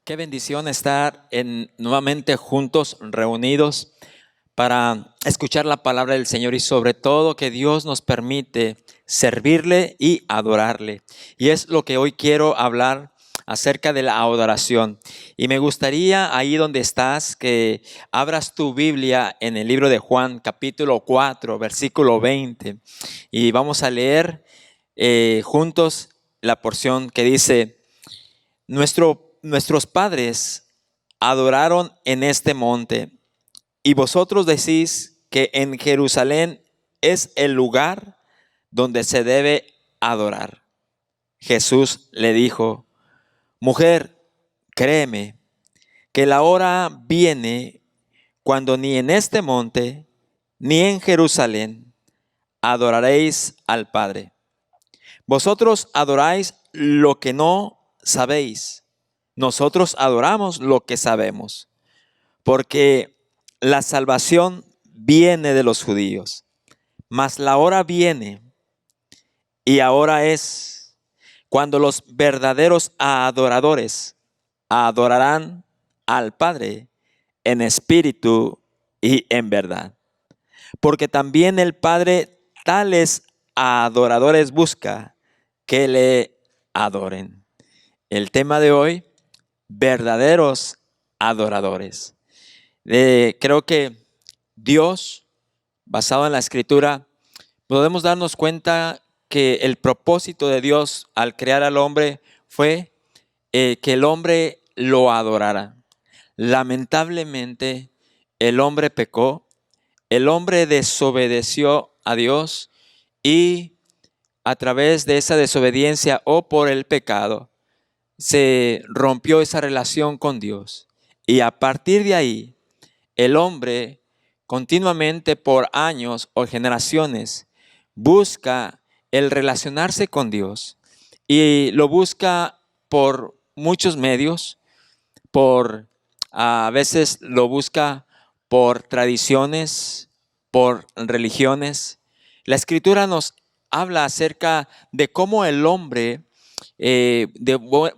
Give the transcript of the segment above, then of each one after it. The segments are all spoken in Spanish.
Qué bendición estar nuevamente juntos, reunidos para escuchar la palabra del Señor y sobre todo que Dios nos permite servirle y adorarle. Y es lo que hoy quiero hablar acerca de la adoración. Y me gustaría ahí donde estás que abras tu Biblia en el libro de Juan, capítulo 4, versículo 20. Y vamos a leer juntos la porción que dice: Nuestros padres adoraron en este monte, y vosotros decís que en Jerusalén es el lugar donde se debe adorar. Jesús le dijo: Mujer, créeme que la hora viene cuando ni en este monte ni en Jerusalén adoraréis al Padre. Vosotros adoráis lo que no sabéis. Nosotros adoramos lo que sabemos, porque la salvación viene de los judíos. Mas la hora viene, y ahora es, cuando los verdaderos adoradores adorarán al Padre en espíritu y en verdad. Porque también el Padre tales adoradores busca que le adoren. El tema de hoy: verdaderos adoradores. Creo que Dios, basado en la Escritura, podemos darnos cuenta que el propósito de Dios al crear al hombre fue que el hombre lo adorara. Lamentablemente, el hombre pecó, el hombre desobedeció a Dios y a través de esa desobediencia o por el pecado, se rompió esa relación con Dios. Y a partir de ahí, el hombre continuamente por años o generaciones busca el relacionarse con Dios. Y lo busca por muchos medios, a veces lo busca por tradiciones, por religiones. La Escritura nos habla acerca de cómo el hombre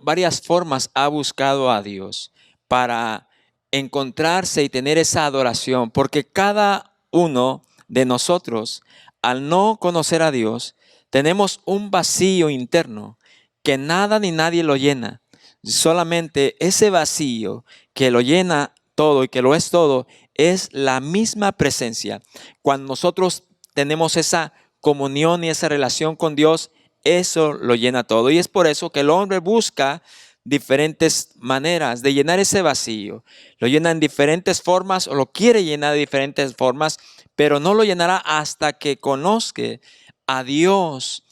varias formas ha buscado a Dios para encontrarse y tener esa adoración, porque cada uno de nosotros, al no conocer a Dios, tenemos un vacío interno que nada ni nadie lo llena. Solamente ese vacío que lo llena todo y que lo es todo es la misma presencia. Cuando nosotros tenemos esa comunión y esa relación con Dios, eso lo llena todo. Y es por eso que el hombre busca diferentes maneras de llenar ese vacío. Lo llena en diferentes formas o lo quiere llenar de diferentes formas, pero no lo llenará hasta que conozca a Dios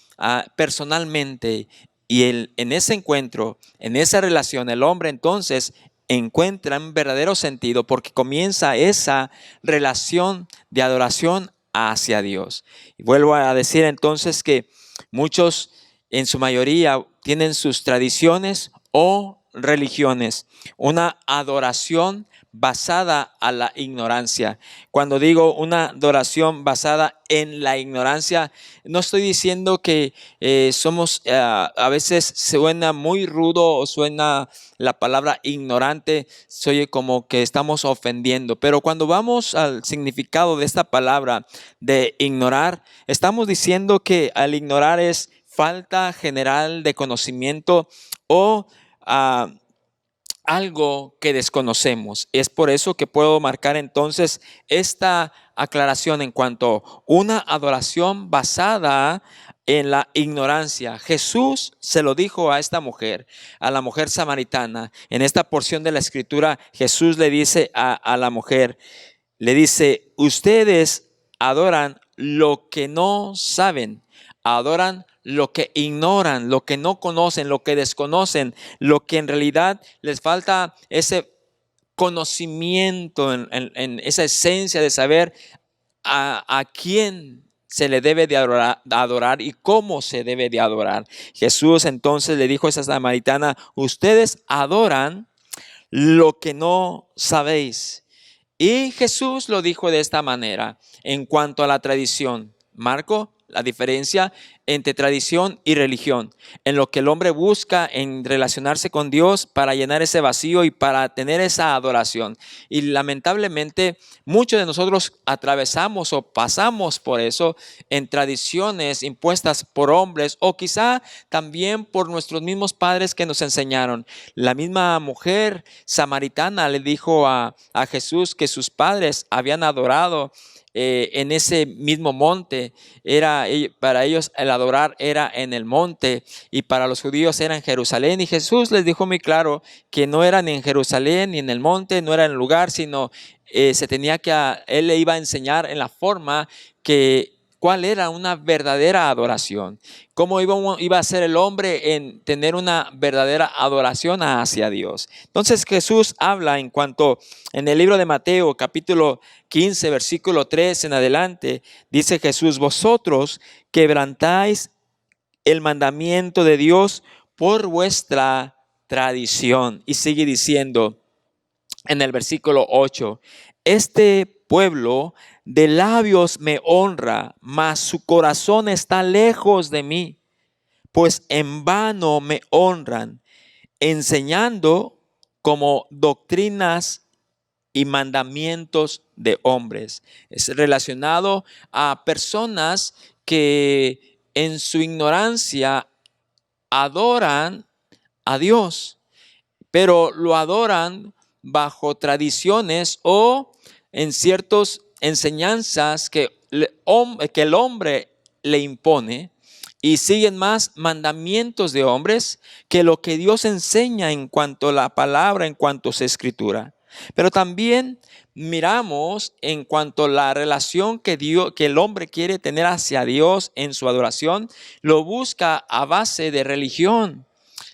personalmente. Y en ese encuentro, en esa relación, el hombre entonces encuentra un verdadero sentido porque comienza esa relación de adoración hacia Dios. Y vuelvo a decir entonces que muchos, en su mayoría, tienen sus tradiciones o religiones, una adoración basada a la ignorancia. Cuando digo una adoración basada en la ignorancia, no estoy diciendo que a veces suena muy rudo o suena la palabra ignorante, se oye como que estamos ofendiendo, pero cuando vamos al significado de esta palabra de ignorar, estamos diciendo que al ignorar es falta general de conocimiento o algo que desconocemos. Es por eso que puedo marcar entonces esta aclaración en cuanto a una adoración basada en la ignorancia. Jesús se lo dijo a esta mujer, a la mujer samaritana. En esta porción de la Escritura, Jesús le dice a la mujer, le dice: ustedes adoran lo que no saben, adoran lo que ignoran, lo que no conocen, lo que desconocen, lo que en realidad les falta ese conocimiento, en esa esencia de saber a quién se le debe de adorar y cómo se debe de adorar. Jesús entonces le dijo a esa samaritana: ustedes adoran lo que no sabéis. Y Jesús lo dijo de esta manera en cuanto a la tradición. Marco la diferencia entre tradición y religión, en lo que el hombre busca en relacionarse con Dios para llenar ese vacío y para tener esa adoración. Y lamentablemente muchos de nosotros atravesamos o pasamos por eso en tradiciones impuestas por hombres o quizá también por nuestros mismos padres que nos enseñaron. La misma mujer samaritana le dijo a Jesús que sus padres habían adorado en ese mismo monte. Para ellos el adorar era en el monte y para los judíos era en Jerusalén. Y Jesús les dijo muy claro que no era ni en Jerusalén ni en el monte, no era en el lugar, sino él le iba a enseñar en la forma cuál era una verdadera adoración, cómo iba a ser el hombre en tener una verdadera adoración hacia Dios. Entonces Jesús habla en el libro de Mateo capítulo 15 versículo 3 en adelante, dice Jesús: vosotros quebrantáis el mandamiento de Dios por vuestra tradición. Y sigue diciendo en el versículo 8, este pueblo de labios me honra, mas su corazón está lejos de mí, pues en vano me honran, enseñando como doctrinas y mandamientos de hombres. Es relacionado a personas que en su ignorancia adoran a Dios, pero lo adoran bajo tradiciones o en ciertas enseñanzas que el hombre le impone, y siguen más mandamientos de hombres que lo que Dios enseña en cuanto a la palabra, en cuanto a su escritura. Pero también miramos en cuanto a la relación que el hombre quiere tener hacia Dios en su adoración, lo busca a base de religión.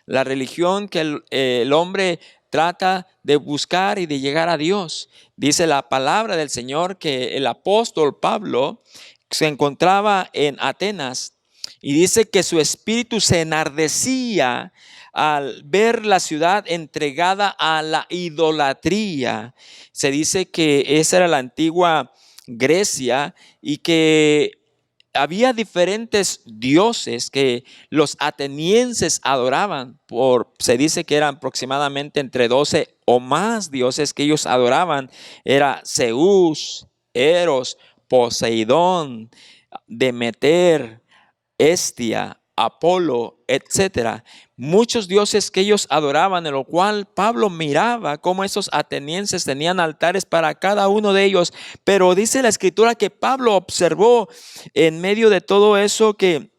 La religión que el hombre trata de buscar y de llegar a Dios. Dice la palabra del Señor que el apóstol Pablo se encontraba en Atenas y dice que su espíritu se enardecía al ver la ciudad entregada a la idolatría. Se dice que esa era la antigua Grecia y que había diferentes dioses que los atenienses adoraban. Se dice que eran aproximadamente entre 12 o más dioses que ellos adoraban. Era Zeus, Eros, Poseidón, Demeter, Hestia, Apolo, etcétera. Muchos dioses que ellos adoraban, en lo cual Pablo miraba cómo esos atenienses tenían altares para cada uno de ellos. Pero dice la escritura que Pablo observó en medio de todo eso que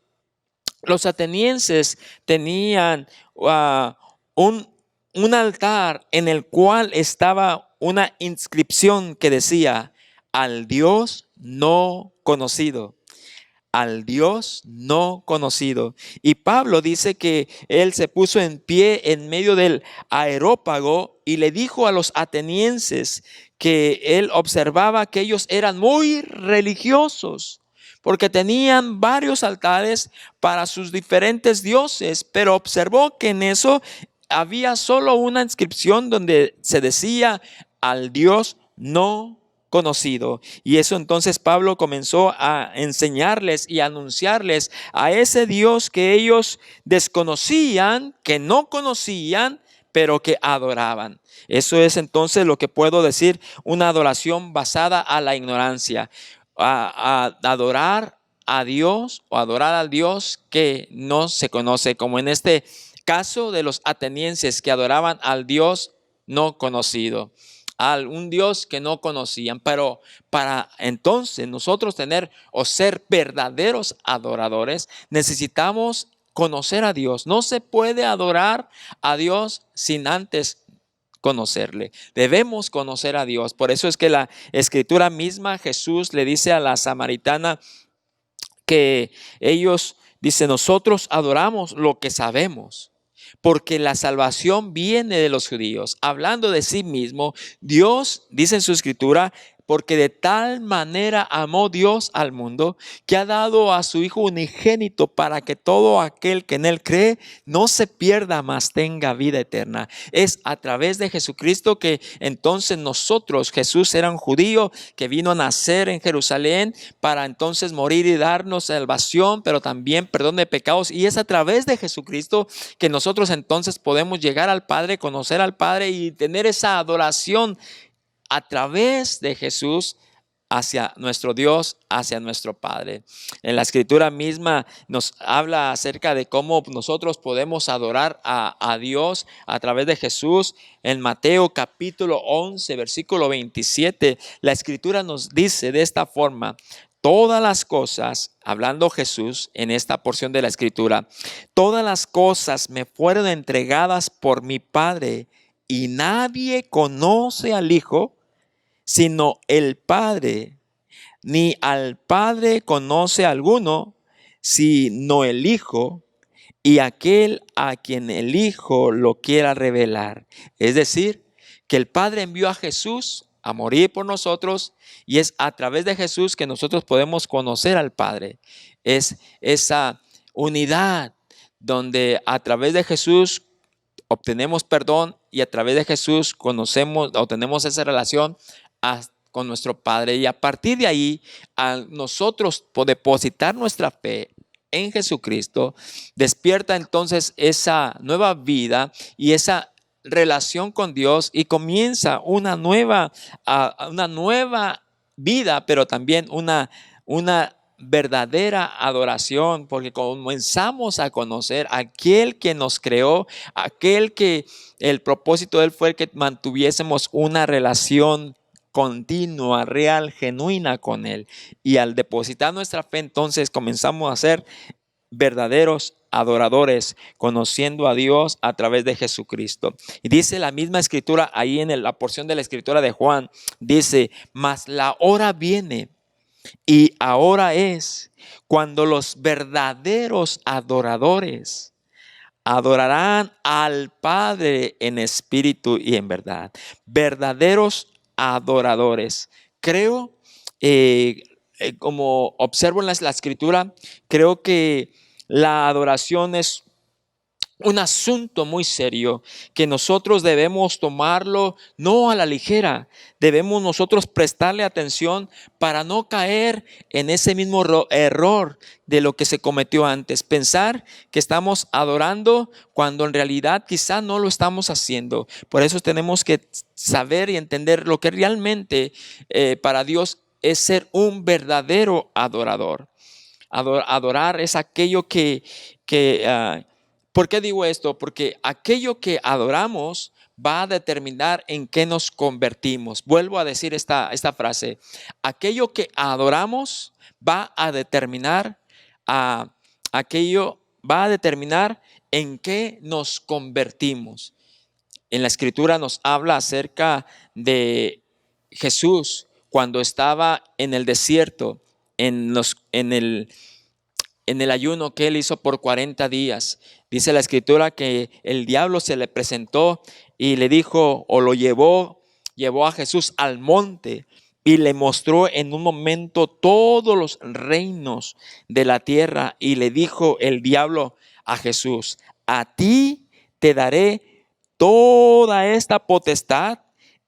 los atenienses tenían un altar en el cual estaba una inscripción que decía: al Dios no conocido. Al Dios no conocido. Y Pablo dice que él se puso en pie en medio del areópago y le dijo a los atenienses que él observaba que ellos eran muy religiosos, porque tenían varios altares para sus diferentes dioses, pero observó que en eso había solo una inscripción donde se decía: al Dios no conocido. Y eso entonces Pablo comenzó a enseñarles y a anunciarles a ese Dios que ellos desconocían, que no conocían, pero que adoraban. Eso es entonces lo que puedo decir, una adoración basada a la ignorancia. A adorar a Dios o adorar al Dios que no se conoce, como en este caso de los atenienses que adoraban al Dios no conocido, un Dios que no conocían. Pero para entonces nosotros tener o ser verdaderos adoradores, necesitamos conocer a Dios. No se puede adorar a Dios sin antes conocerle. Debemos conocer a Dios. Por eso es que la escritura misma, Jesús le dice a la samaritana que ellos, dice, nosotros adoramos lo que sabemos, porque la salvación viene de los judíos. Hablando de sí mismo, Dios, dice en su escritura, Porque de tal manera amó Dios al mundo que ha dado a su Hijo unigénito para que todo aquel que en Él cree no se pierda, mas tenga vida eterna. Es a través de Jesucristo que entonces nosotros, Jesús era un judío que vino a nacer en Jerusalén para entonces morir y darnos salvación, pero también perdón de pecados. Y es a través de Jesucristo que nosotros entonces podemos llegar al Padre, conocer al Padre y tener esa adoración a través de Jesús hacia nuestro Dios, hacia nuestro Padre. En la escritura misma nos habla acerca de cómo nosotros podemos adorar a Dios a través de Jesús. En Mateo capítulo 11, versículo 27, la escritura nos dice de esta forma: todas las cosas, hablando Jesús en esta porción de la escritura, todas las cosas me fueron entregadas por mi Padre, y nadie conoce al Hijo sino el Padre, ni al Padre conoce alguno sino el Hijo, y aquel a quien el Hijo lo quiera revelar. Es decir, que el Padre envió a Jesús a morir por nosotros, y es a través de Jesús que nosotros podemos conocer al Padre. Es esa unidad donde a través de Jesús obtenemos perdón, y a través de Jesús conocemos o tenemos esa relación con nuestro Padre. Y a partir de ahí, a nosotros por depositar nuestra fe en Jesucristo, despierta entonces esa nueva vida y esa relación con Dios, y comienza una nueva vida, pero también una verdadera adoración, porque comenzamos a conocer a aquel que nos creó, aquel que el propósito de él fue el que mantuviésemos una relación continua, real, genuina con él. Y al depositar nuestra fe, entonces comenzamos a ser verdaderos adoradores, conociendo a Dios a través de Jesucristo. Y dice la misma escritura ahí en la porción de la escritura de Juan, dice: mas la hora viene y ahora es cuando los verdaderos adoradores adorarán al Padre en espíritu y en verdad. Verdaderos adoradores. Creo, como observo en la escritura, creo que la adoración es un asunto muy serio que nosotros debemos tomarlo no a la ligera. Debemos nosotros prestarle atención para no caer en ese mismo error de lo que se cometió antes. Pensar que estamos adorando cuando en realidad quizá no lo estamos haciendo. Por eso tenemos que saber y entender lo que realmente para Dios es ser un verdadero adorador. Adorar es aquello que ¿por qué digo esto? Porque aquello que adoramos va a determinar en qué nos convertimos. Vuelvo a decir esta frase. Aquello que adoramos va a determinar en qué nos convertimos. En la escritura nos habla acerca de Jesús cuando estaba en el desierto, en el ayuno que él hizo por 40 días. Dice la escritura que el diablo se le presentó y le dijo, o lo llevó a Jesús al monte y le mostró en un momento todos los reinos de la tierra, y le dijo el diablo a Jesús: a ti te daré toda esta potestad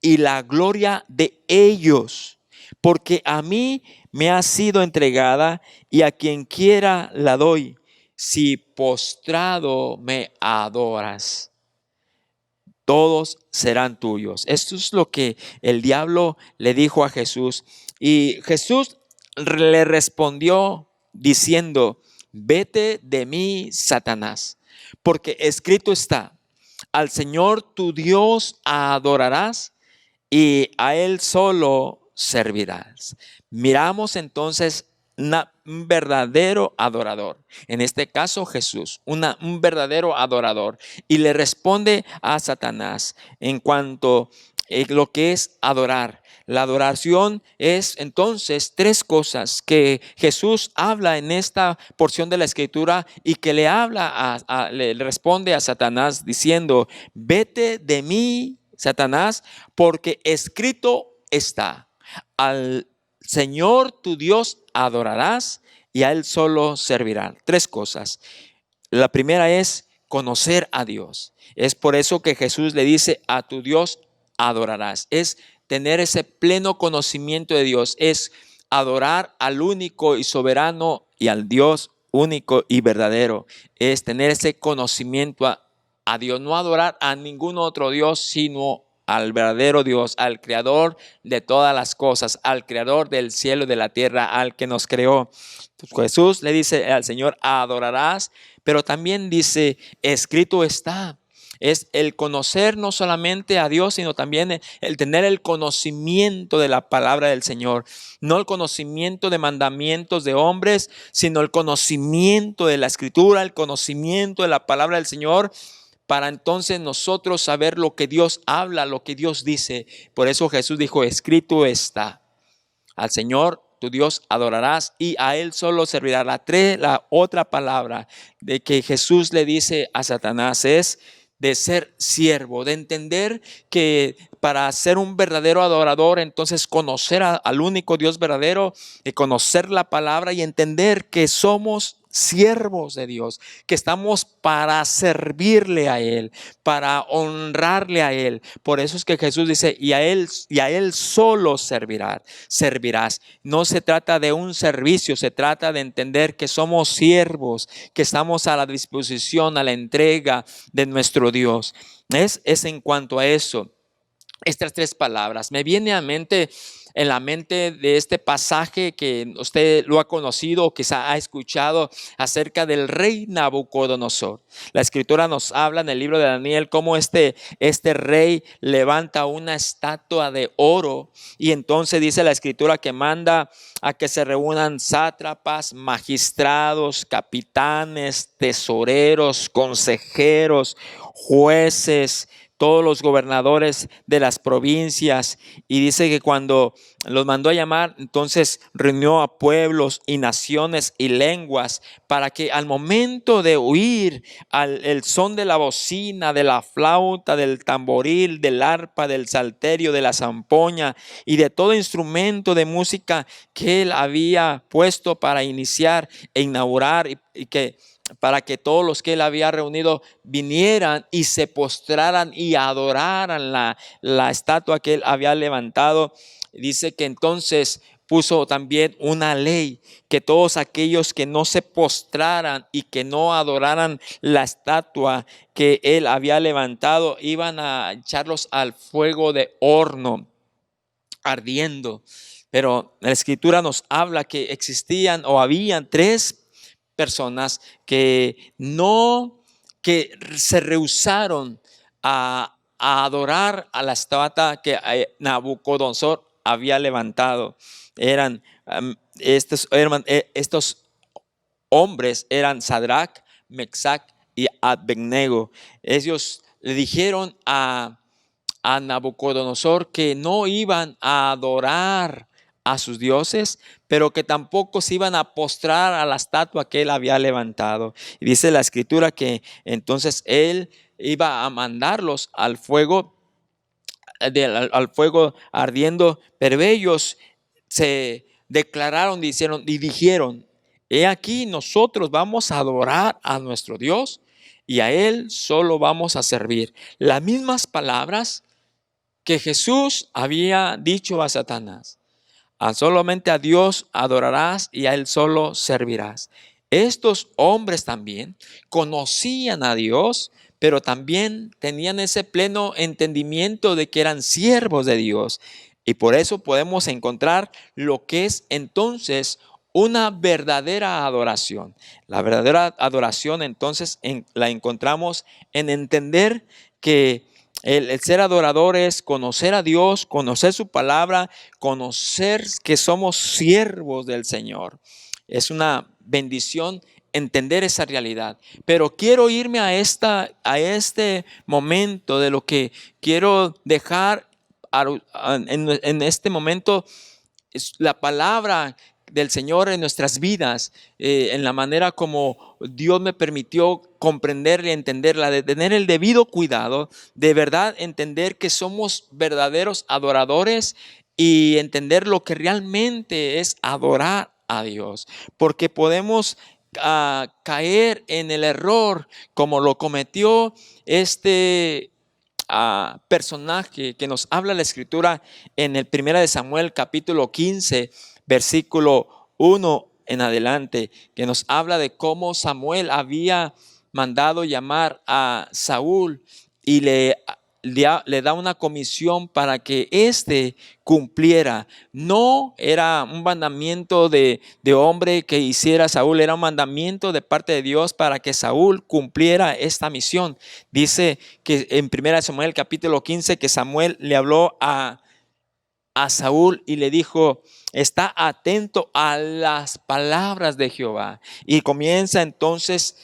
y la gloria de ellos, porque a mí me ha sido entregada, y a quien quiera la doy, si postrado me adoras, todos serán tuyos. Esto es lo que el diablo le dijo a Jesús. Y Jesús le respondió diciendo: vete de mí, Satanás, porque escrito está: al Señor tu Dios adorarás y a Él solo servirás. Miramos entonces un verdadero adorador, en este caso Jesús, un verdadero adorador, y le responde a Satanás en cuanto a lo que es adorar. La adoración es entonces tres cosas que Jesús habla en esta porción de la escritura, y que le habla le responde a Satanás diciendo: vete de mí, Satanás, porque escrito está. Al Señor tu Dios adorarás y a Él solo servirás. Tres cosas. La primera es conocer a Dios. Es por eso que Jesús le dice: a tu Dios adorarás. Es tener ese pleno conocimiento de Dios. Es adorar al único y soberano y al Dios único y verdadero. Es tener ese conocimiento a Dios. No adorar a ningún otro Dios, sino al verdadero Dios, al creador de todas las cosas, al creador del cielo y de la tierra, al que nos creó. Pues Jesús le dice al Señor: adorarás, pero también dice: escrito está. Es el conocer no solamente a Dios, sino también el tener el conocimiento de la palabra del Señor. No el conocimiento de mandamientos de hombres, sino el conocimiento de la Escritura, el conocimiento de la palabra del Señor, para entonces nosotros saber lo que Dios habla, lo que Dios dice. Por eso Jesús dijo: escrito está. Al Señor tu Dios adorarás y a Él solo servirá. La otra palabra de que Jesús le dice a Satanás es de ser siervo, de entender que para ser un verdadero adorador, entonces conocer al único Dios verdadero, y conocer la palabra y entender que somos siervos de Dios, que estamos para servirle a Él, para honrarle a Él. Por eso es que Jesús dice: y a Él solo servirás. No se trata de un servicio, se trata de entender que somos siervos, que estamos a la disposición, a la entrega de nuestro Dios. Es en cuanto a eso. Estas tres palabras me viene en la mente de este pasaje que usted lo ha conocido o quizá ha escuchado acerca del rey Nabucodonosor. La escritura nos habla en el libro de Daniel cómo este rey levanta una estatua de oro, y entonces dice la escritura que manda a que se reúnan sátrapas, magistrados, capitanes, tesoreros, consejeros, jueces, todos los gobernadores de las provincias, y dice que cuando los mandó a llamar, entonces reunió a pueblos y naciones y lenguas para que al momento de oír el son de la bocina, de la flauta, del tamboril, del arpa, del salterio, de la zampoña y de todo instrumento de música que él había puesto para iniciar e inaugurar, y que para que todos los que él había reunido vinieran y se postraran y adoraran la estatua que él había levantado. Dice que entonces puso también una ley, que todos aquellos que no se postraran y que no adoraran la estatua que él había levantado, iban a echarlos al fuego de horno ardiendo. Pero la escritura nos habla que existían o habían tres personas que se rehusaron a adorar a la estatua que Nabucodonosor había levantado. Estos hombres eran Sadrach, Mesach y Abednego. Ellos le dijeron a Nabucodonosor que no iban a adorar a sus dioses, pero que tampoco se iban a postrar a la estatua que él había levantado. Y dice la escritura que entonces él iba a mandarlos al fuego, al fuego ardiendo, pero ellos se declararon, dijeron: he aquí, nosotros vamos a adorar a nuestro Dios y a Él solo vamos a servir. Las mismas palabras que Jesús había dicho a Satanás: solamente a Dios adorarás y a Él solo servirás. Estos hombres también conocían a Dios, pero también tenían ese pleno entendimiento de que eran siervos de Dios. Y por eso podemos encontrar lo que es entonces una verdadera adoración. La verdadera adoración entonces la encontramos en entender que el ser adorador es conocer a Dios, conocer su palabra, conocer que somos siervos del Señor. Es una bendición entender esa realidad. Pero quiero irme a este momento de lo que quiero dejar en este momento. Es la palabra del Señor en nuestras vidas, en la manera como Dios me permitió comprenderla y entenderla, de tener el debido cuidado, de verdad entender que somos verdaderos adoradores y entender lo que realmente es adorar a Dios, porque podemos caer en el error como lo cometió este personaje que nos habla la escritura en el 1 de Samuel capítulo 15 versículo 1 en adelante, que nos habla de cómo Samuel había mandado llamar a Saúl y le da una comisión para que éste cumpliera. No era un mandamiento de hombre que hiciera Saúl, era un mandamiento de parte de Dios para que Saúl cumpliera esta misión. Dice que en 1 Samuel capítulo 15 que Samuel le habló a Saúl y le dijo: está atento a las palabras de Jehová. Y comienza entonces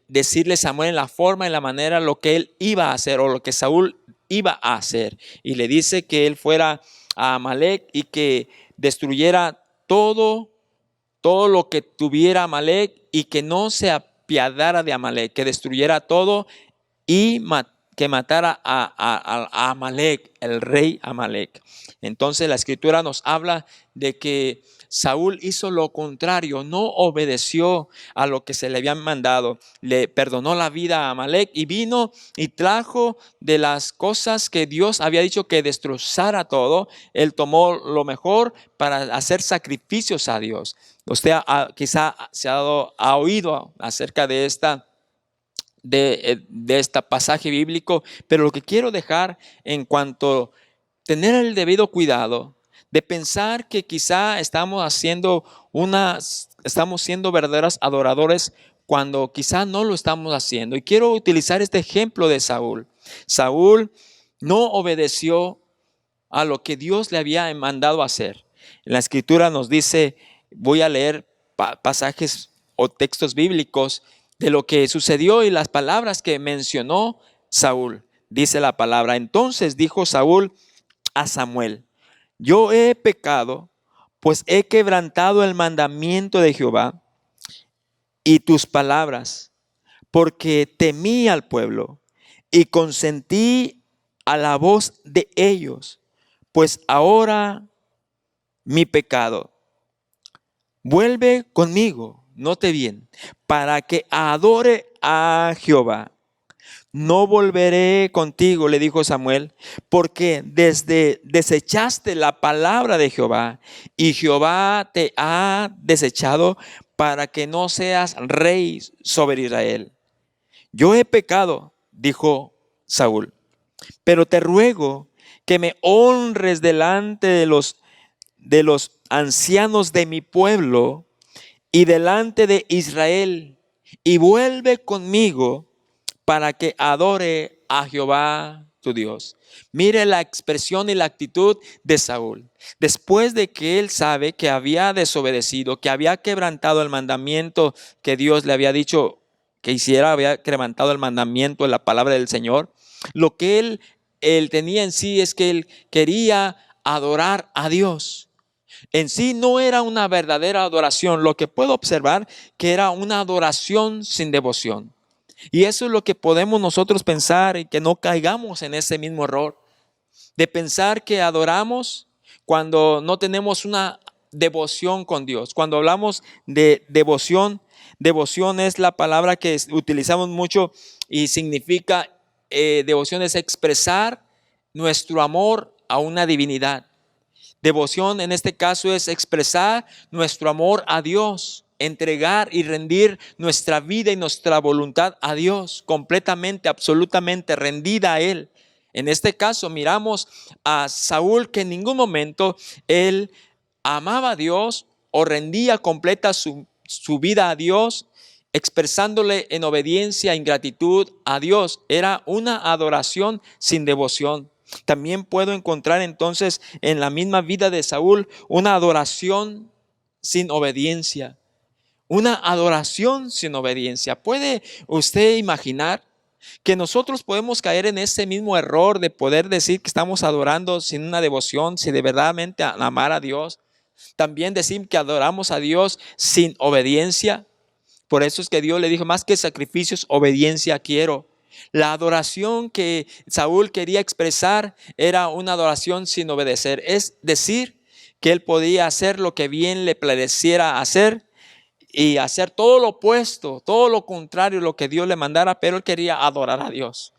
decirle Samuel en la forma, en la manera, lo que él iba a hacer o lo que Saúl iba a hacer. Y le dice que él fuera a Amalec y que destruyera todo lo que tuviera Amalec y que no se apiadara de Amalec, que destruyera todo y que matara a Amalec, el rey Amalec. Entonces la escritura nos habla de que Saúl hizo lo contrario, no obedeció a lo que se le habían mandado, le perdonó la vida a Amalec y vino y trajo de las cosas que Dios había dicho que destrozara todo. Él tomó lo mejor para hacer sacrificios a Dios. Usted quizá ha oído acerca de este pasaje bíblico, pero lo que quiero dejar en cuanto a tener el debido cuidado de pensar que quizá estamos siendo verdaderos adoradores cuando quizá no lo estamos haciendo. Y quiero utilizar este ejemplo de Saúl. Saúl no obedeció a lo que Dios le había mandado hacer. La escritura nos dice, voy a leer pasajes o textos bíblicos de lo que sucedió y las palabras que mencionó Saúl. Dice la palabra: entonces dijo Saúl a Samuel: yo he pecado, pues he quebrantado el mandamiento de Jehová y tus palabras, porque temí al pueblo y consentí a la voz de ellos. Pues ahora mi pecado, vuelve conmigo, note bien, para que adore a Jehová. No volveré contigo, le dijo Samuel, porque desde desechaste la palabra de Jehová y Jehová te ha desechado para que no seas rey sobre Israel. Yo he pecado, dijo Saúl, pero te ruego que me honres delante de los ancianos de mi pueblo y delante de Israel, y vuelve conmigo para que adore a Jehová tu Dios. Mire la expresión y la actitud de Saúl. Después de que él sabe que había desobedecido, que había quebrantado el mandamiento que Dios le había dicho que hiciera, había quebrantado el mandamiento de la palabra del Señor, lo que él tenía en sí es que él quería adorar a Dios. En sí no era una verdadera adoración. Lo que puedo observar que era una adoración sin devoción. Y eso es lo que podemos nosotros pensar, y que no caigamos en ese mismo error de pensar que adoramos cuando no tenemos una devoción con Dios. Cuando hablamos de devoción, devoción es la palabra que utilizamos mucho y significa devoción es expresar nuestro amor a una divinidad. Devoción en este caso es expresar nuestro amor a Dios, entregar y rendir nuestra vida y nuestra voluntad a Dios, completamente, absolutamente rendida a Él. En este caso miramos a Saúl que en ningún momento él amaba a Dios o rendía completa su vida a Dios, expresándole en obediencia e ingratitud a Dios. Era una adoración sin devoción. También puedo encontrar entonces en la misma vida de Saúl una adoración sin obediencia. Una adoración sin obediencia. ¿Puede usted imaginar que nosotros podemos caer en ese mismo error de poder decir que estamos adorando sin una devoción, sin de verdaderamente amar a Dios? También decir que adoramos a Dios sin obediencia. Por eso es que Dios le dijo: más que sacrificios, obediencia quiero. La adoración que Saúl quería expresar era una adoración sin obedecer. Es decir, que él podía hacer lo que bien le pareciera hacer y hacer todo lo opuesto, todo lo contrario a lo que Dios le mandara, pero él quería adorar a Dios.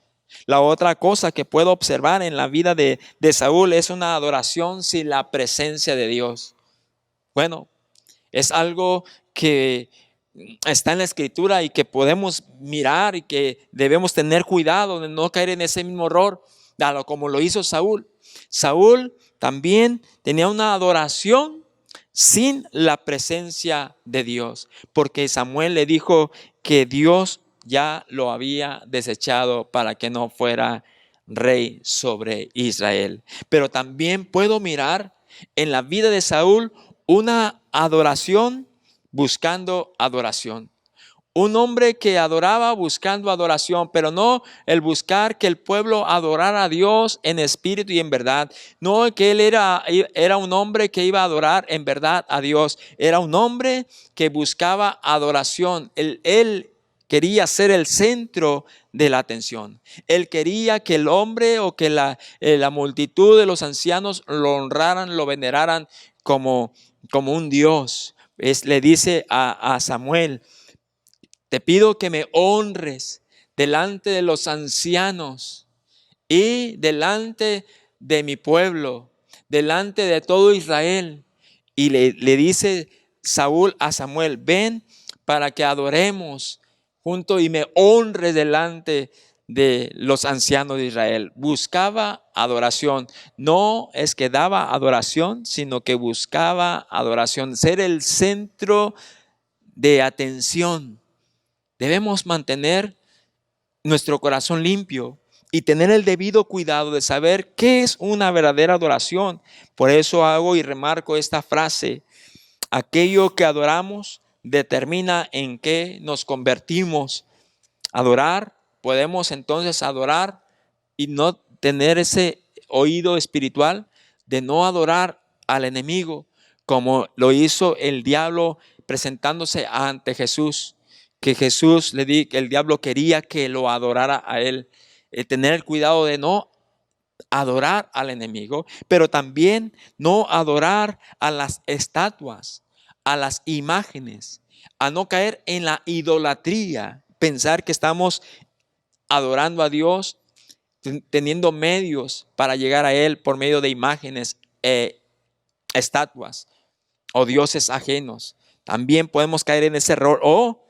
La otra cosa que puedo observar en la vida de Saúl es una adoración sin la presencia de Dios. Bueno, es algo que está en la escritura y que podemos mirar y que debemos tener cuidado de no caer en ese mismo error, como lo hizo Saúl. Saúl también tenía una adoración sin la presencia de Dios, porque Samuel le dijo que Dios ya lo había desechado para que no fuera rey sobre Israel. Pero también puedo mirar en la vida de Saúl una adoración buscando adoración. Un hombre que adoraba buscando adoración, pero no el buscar que el pueblo adorara a Dios en espíritu y en verdad. No que él era un hombre que iba a adorar en verdad a Dios. Era un hombre que buscaba adoración. Él quería ser el centro de la atención. Él quería que el hombre o que la multitud de los ancianos lo honraran, lo veneraran como un Dios. Le dice a Samuel: te pido que me honres delante de los ancianos y delante de mi pueblo, delante de todo Israel. Y le dice Saúl a Samuel: ven para que adoremos junto y me honres delante de los ancianos de Israel. Buscaba adoración. No es que daba adoración, sino que buscaba adoración. Ser el centro de atención. Debemos mantener nuestro corazón limpio y tener el debido cuidado de saber qué es una verdadera adoración. Por eso hago y remarco esta frase: aquello que adoramos determina en qué nos convertimos. Adorar, podemos entonces adorar y no tener ese oído espiritual de no adorar al enemigo, como lo hizo el diablo presentándose ante Jesús. Que Jesús el diablo quería que lo adorara a él. Tener el cuidado de no adorar al enemigo, pero también no adorar a las estatuas, a las imágenes, a no caer en la idolatría, pensar que estamos adorando a Dios teniendo medios para llegar a Él por medio de imágenes, estatuas o dioses ajenos. También podemos caer en ese error o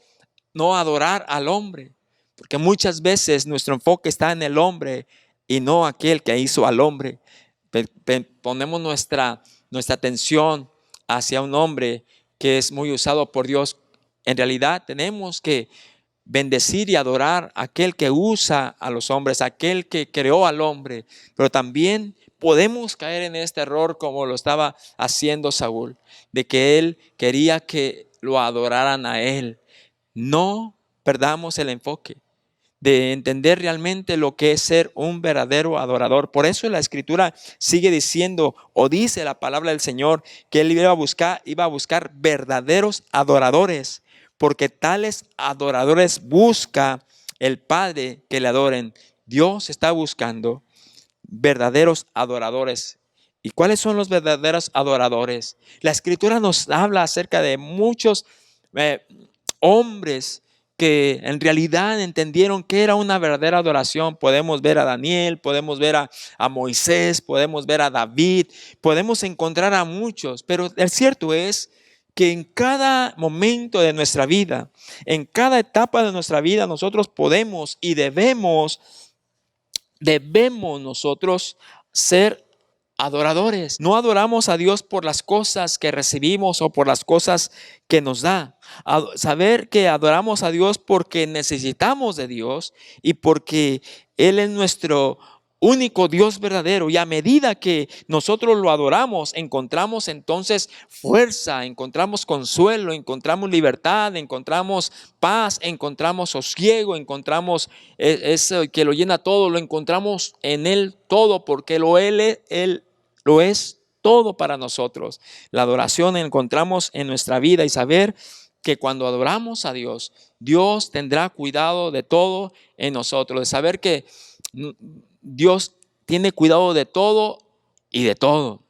no adorar al hombre, porque muchas veces nuestro enfoque está en el hombre y no aquel que hizo al hombre. Ponemos nuestra atención hacia un hombre que es muy usado por Dios. En realidad tenemos que bendecir y adorar a aquel que usa a los hombres, aquel que creó al hombre. Pero también podemos caer en este error como lo estaba haciendo Saúl, de que él quería que lo adoraran a él. No perdamos el enfoque de entender realmente lo que es ser un verdadero adorador. Por eso la escritura sigue diciendo, o dice la palabra del Señor, que él iba a buscar verdaderos adoradores, porque tales adoradores busca el Padre que le adoren. Dios está buscando verdaderos adoradores. ¿Y cuáles son los verdaderos adoradores? La escritura nos habla acerca de muchos hombres que en realidad entendieron que era una verdadera adoración. Podemos ver a Daniel, podemos ver a Moisés, podemos ver a David, podemos encontrar a muchos, pero el cierto es que en cada momento de nuestra vida, en cada etapa de nuestra vida, nosotros podemos y debemos nosotros ser adoradores. No adoramos a Dios por las cosas que recibimos o por las cosas que nos da. Saber que adoramos a Dios porque necesitamos de Dios y porque Él es nuestro único Dios verdadero, y a medida que nosotros lo adoramos, encontramos entonces fuerza, encontramos consuelo, encontramos libertad, encontramos paz, encontramos sosiego, encontramos eso que lo llena todo, lo encontramos en Él todo, porque Él lo es todo para nosotros. La adoración encontramos en nuestra vida, y saber que cuando adoramos a Dios, Dios tendrá cuidado de todo en nosotros, de saber que Dios tiene cuidado de todo y de todo.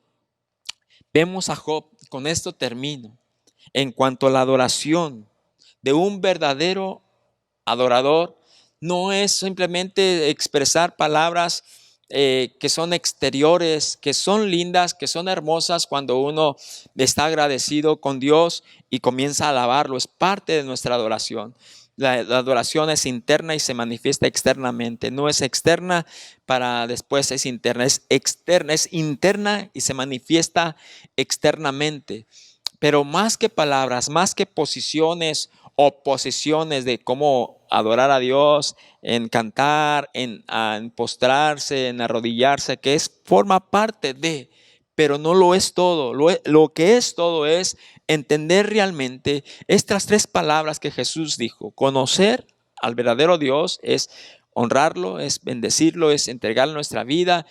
Vemos a Job, con esto termino, en cuanto a la adoración de un verdadero adorador, no es simplemente expresar palabras que son exteriores, que son lindas, que son hermosas cuando uno está agradecido con Dios y comienza a alabarlo. Es parte de nuestra adoración. La adoración es interna y se manifiesta externamente. No es externa para después es interna. Es externa, es interna y se manifiesta externamente. Pero más que palabras, más que posiciones o posiciones de cómo adorar a Dios, en cantar, en postrarse, en arrodillarse, que forma parte de, pero no lo es todo. Lo que es todo es entender realmente estas tres palabras que Jesús dijo. Conocer al verdadero Dios es honrarlo, es bendecirlo, es entregarle nuestra vida.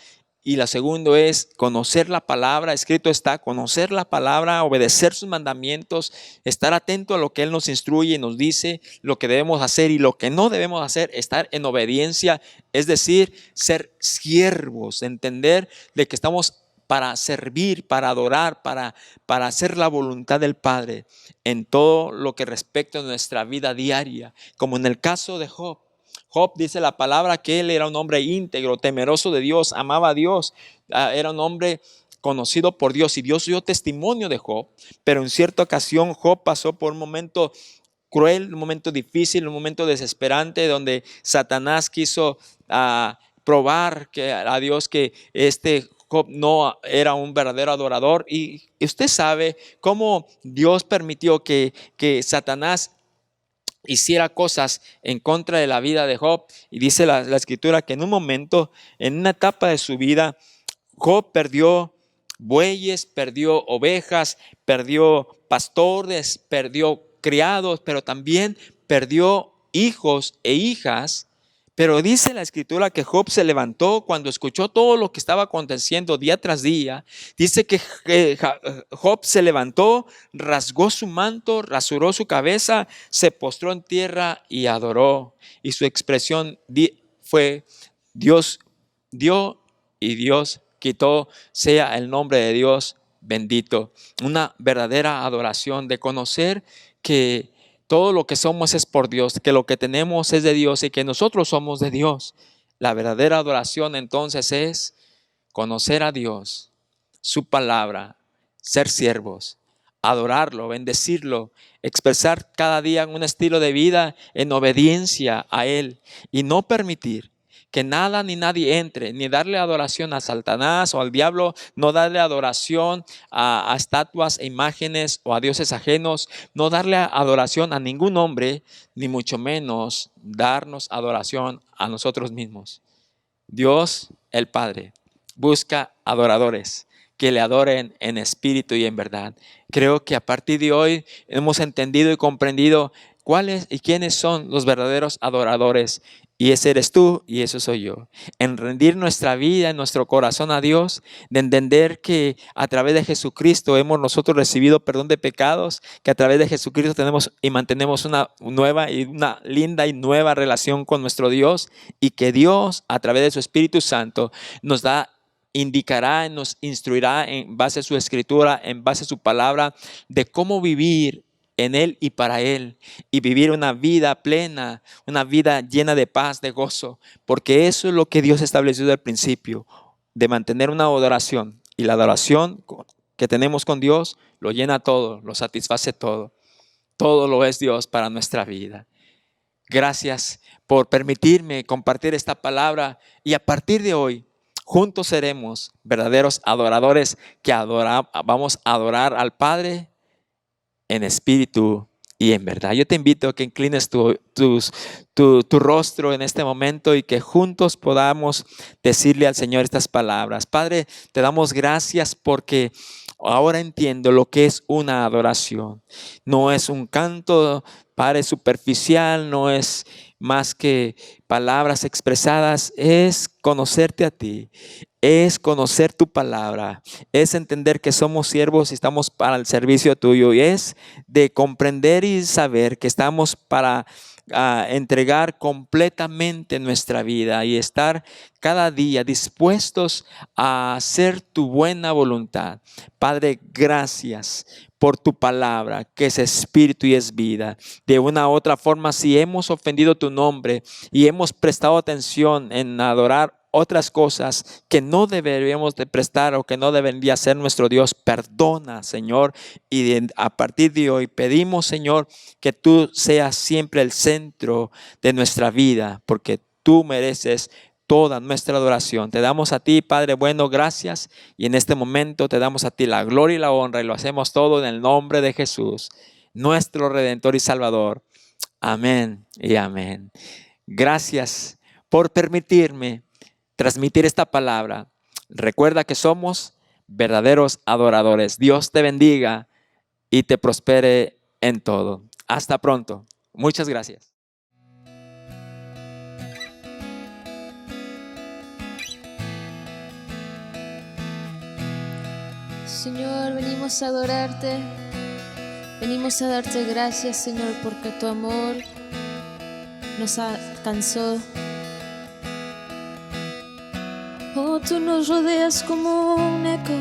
Y la segunda es conocer la palabra, escrito está, conocer la palabra, obedecer sus mandamientos, estar atento a lo que Él nos instruye y nos dice, lo que debemos hacer y lo que no debemos hacer, estar en obediencia, es decir, ser siervos, entender de que estamos para servir, para adorar, para hacer la voluntad del Padre en todo lo que respecta a nuestra vida diaria, como en el caso de Job. Job dice la palabra que él era un hombre íntegro, temeroso de Dios, amaba a Dios, era un hombre conocido por Dios y Dios dio testimonio de Job, pero en cierta ocasión Job pasó por un momento cruel, un momento difícil, un momento desesperante donde Satanás quiso probar a Dios que Job no era un verdadero adorador y usted sabe cómo Dios permitió que Satanás hiciera cosas en contra de la vida de Job. Y dice la escritura que en un momento, en una etapa de su vida, Job perdió bueyes, perdió ovejas, perdió pastores, perdió criados, pero también perdió hijos e hijas. Pero dice la escritura que Job se levantó cuando escuchó todo lo que estaba aconteciendo día tras día. Dice que Job se levantó, rasgó su manto, rasuró su cabeza, se postró en tierra y adoró. Y su expresión fue: Dios dio y Dios quitó, sea el nombre de Dios bendito. Una verdadera adoración de conocer que todo lo que somos es por Dios, que lo que tenemos es de Dios y que nosotros somos de Dios. La verdadera adoración entonces es conocer a Dios, su palabra, ser siervos, adorarlo, bendecirlo, expresar cada día un estilo de vida en obediencia a Él y no permitir que nada ni nadie entre, ni darle adoración a Satanás o al diablo, no darle adoración a estatuas e imágenes o a dioses ajenos, no darle adoración a ningún hombre, ni mucho menos darnos adoración a nosotros mismos. Dios, el Padre, busca adoradores que le adoren en espíritu y en verdad. Creo que a partir de hoy hemos entendido y comprendido cuáles y quiénes son los verdaderos adoradores. Y ese eres tú y eso soy yo. En rendir nuestra vida, nuestro corazón a Dios, de entender que a través de Jesucristo hemos nosotros recibido perdón de pecados, que a través de Jesucristo tenemos y mantenemos una nueva y una linda y nueva relación con nuestro Dios, y que Dios a través de su Espíritu Santo nos indicará, nos instruirá en base a su escritura, en base a su palabra, de cómo vivir en Él y para Él, y vivir una vida plena, una vida llena de paz, de gozo, porque eso es lo que Dios estableció desde el principio, de mantener una adoración, y la adoración que tenemos con Dios lo llena todo, lo satisface todo lo es Dios para nuestra vida. Gracias por permitirme compartir esta palabra, y a partir de hoy juntos seremos verdaderos adoradores que vamos a adorar al Padre en espíritu y en verdad. Yo te invito a que inclines tu rostro en este momento y que juntos podamos decirle al Señor estas palabras. Padre, te damos gracias porque ahora entiendo lo que es una adoración. No es un canto, Padre, superficial, no es más que palabras expresadas, es conocerte a ti, es conocer tu palabra, es entender que somos siervos y estamos para el servicio tuyo, y es de comprender y saber que estamos para entregar completamente nuestra vida y estar cada día dispuestos a hacer tu buena voluntad. Padre, gracias por tu palabra, que es espíritu y es vida. De una u otra forma, si hemos ofendido tu nombre y hemos prestado atención en adorar otras cosas que no deberíamos de prestar o que no debería ser nuestro Dios, perdona, Señor, y a partir de hoy pedimos, Señor, que tú seas siempre el centro de nuestra vida, porque tú mereces toda nuestra adoración. Te damos a ti, Padre bueno, gracias, y en este momento te damos a ti la gloria y la honra, y lo hacemos todo en el nombre de Jesús, nuestro Redentor y Salvador. Amén y amén. Gracias por permitirme transmitir esta palabra. Recuerda que somos verdaderos adoradores. Dios te bendiga y te prospere en todo. Hasta pronto. Muchas gracias. Señor, venimos a adorarte, venimos a darte gracias, Señor, porque tu amor nos alcanzó. Oh, tú nos rodeas como un eco,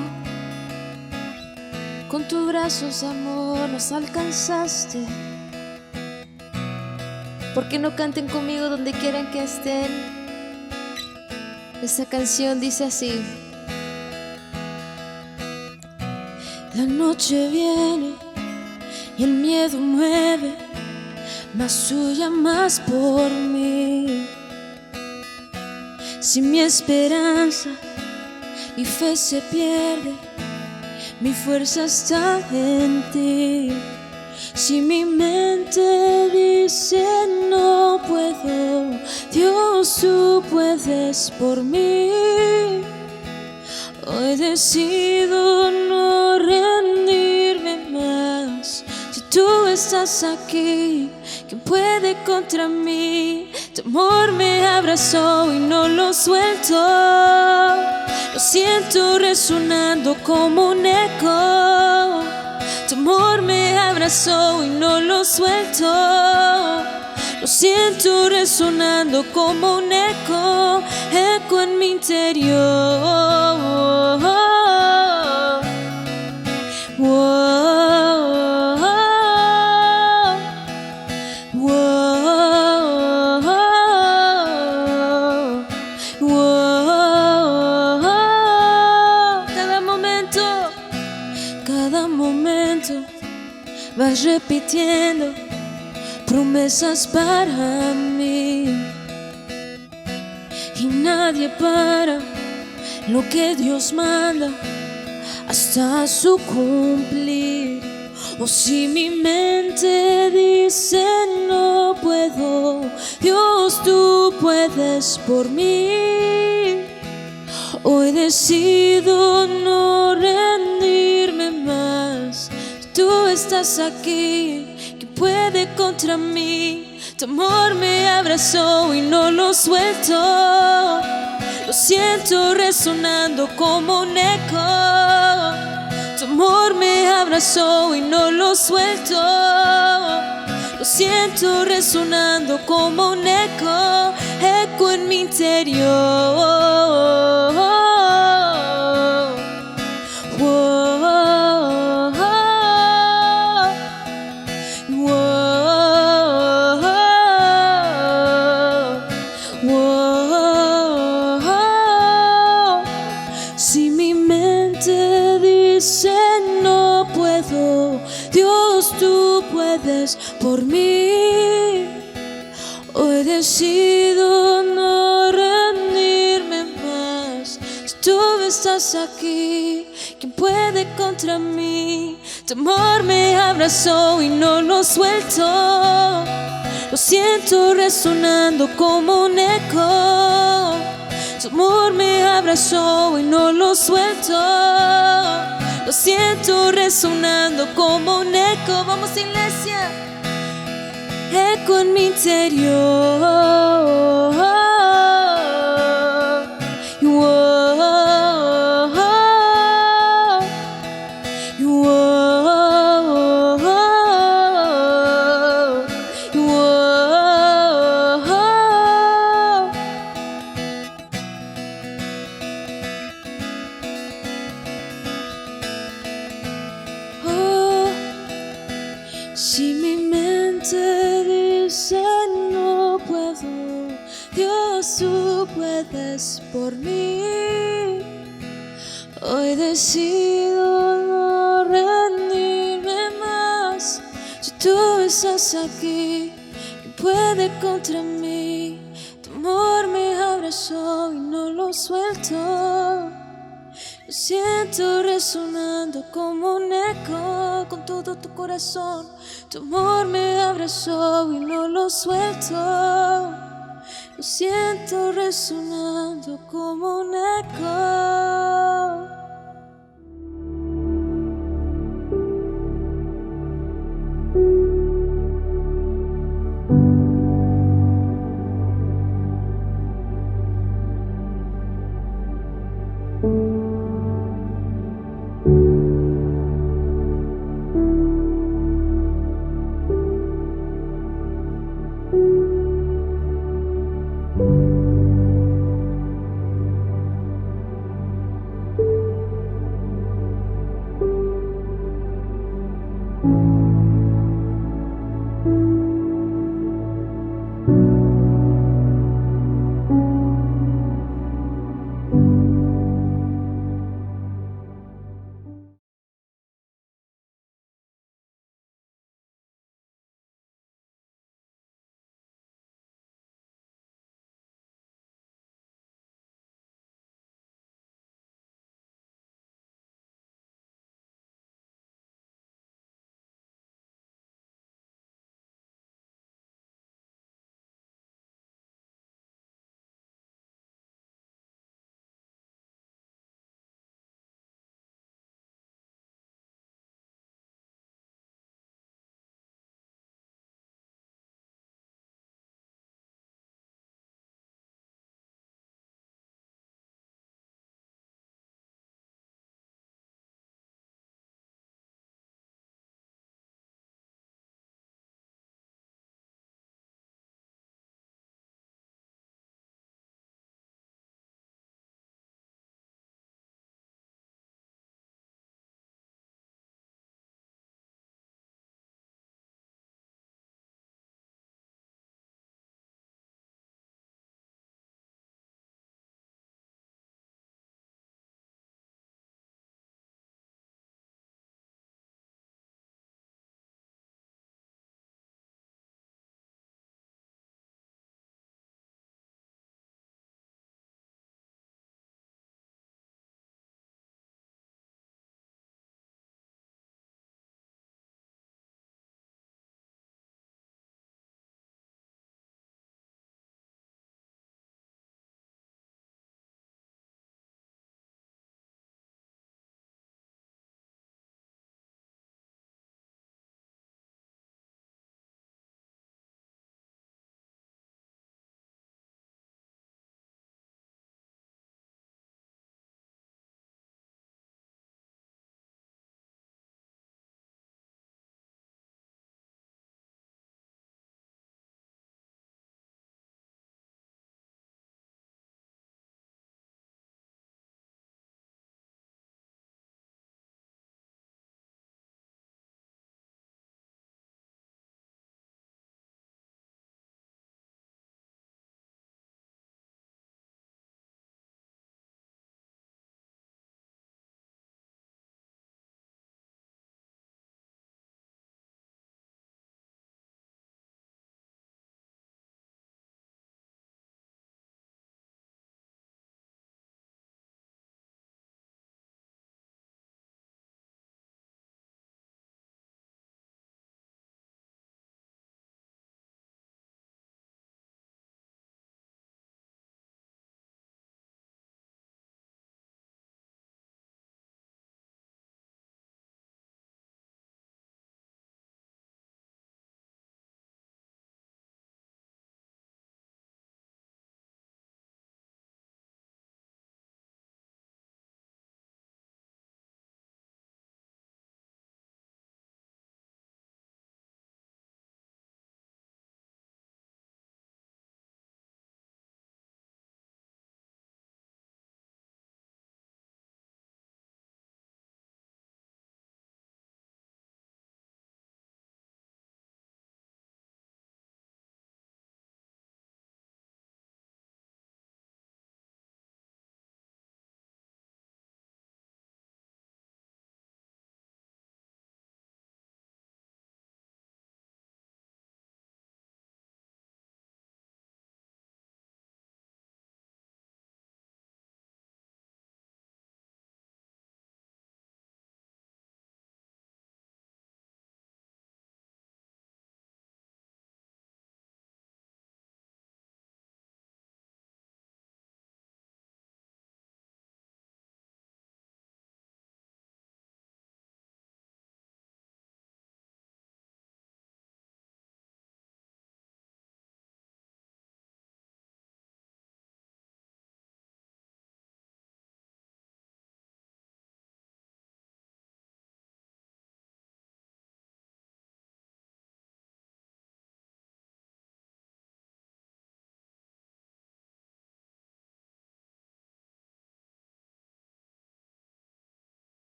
con tus brazos, amor, nos alcanzaste. ¿Por qué no canten conmigo donde quieran que estén? Esta canción dice así: la noche viene y el miedo mueve, mas tú llamas por mí. Si mi esperanza y fe se pierde, mi fuerza está en ti. Si mi mente dice no puedo, Dios, tú puedes por mí. Hoy decido no rendirme más. Si tú estás aquí, ¿quién puede contra mí? Tu amor me abrazó y no lo suelto. Lo siento resonando como un eco. Tu amor me abrazó y no lo suelto. Lo siento resonando como un eco, eco en mi interior. Cada momento vas repitiendo promesas para mí, y nadie para lo que Dios manda hasta su cumplir. O si mi mente dice no puedo, Dios, tú puedes por mí. Hoy decido no rendirme más. Tú estás aquí, ¿quién puede contra mí? Tu amor me abrazó y no lo suelto. Lo siento resonando como un eco. Tu amor me abrazó y no lo suelto. Lo siento resonando como un eco, eco en mi interior. Si mi mente dice no puedo, Dios, tú puedes por mí. Hoy decido no rendirme más. Si tú estás aquí, ¿quién puede contra mí? Tu amor me abrazó y no lo suelto. Lo siento resonando como un eco. Tu amor me abrazó y no lo suelto. Lo siento resonando como un eco. Vamos, iglesia. eco en mi interior. Y si mi mente dice no puedo, Dios, tú puedes por mí. Hoy decido no rendirme más. Si tú estás aquí, ¿quién puede contra mí? Tu amor me abrazó y no lo suelto. Lo siento resonando como un eco con todo tu corazón. Tu amor me abrazó y no lo suelto. Lo siento resonando como un eco. Thank you.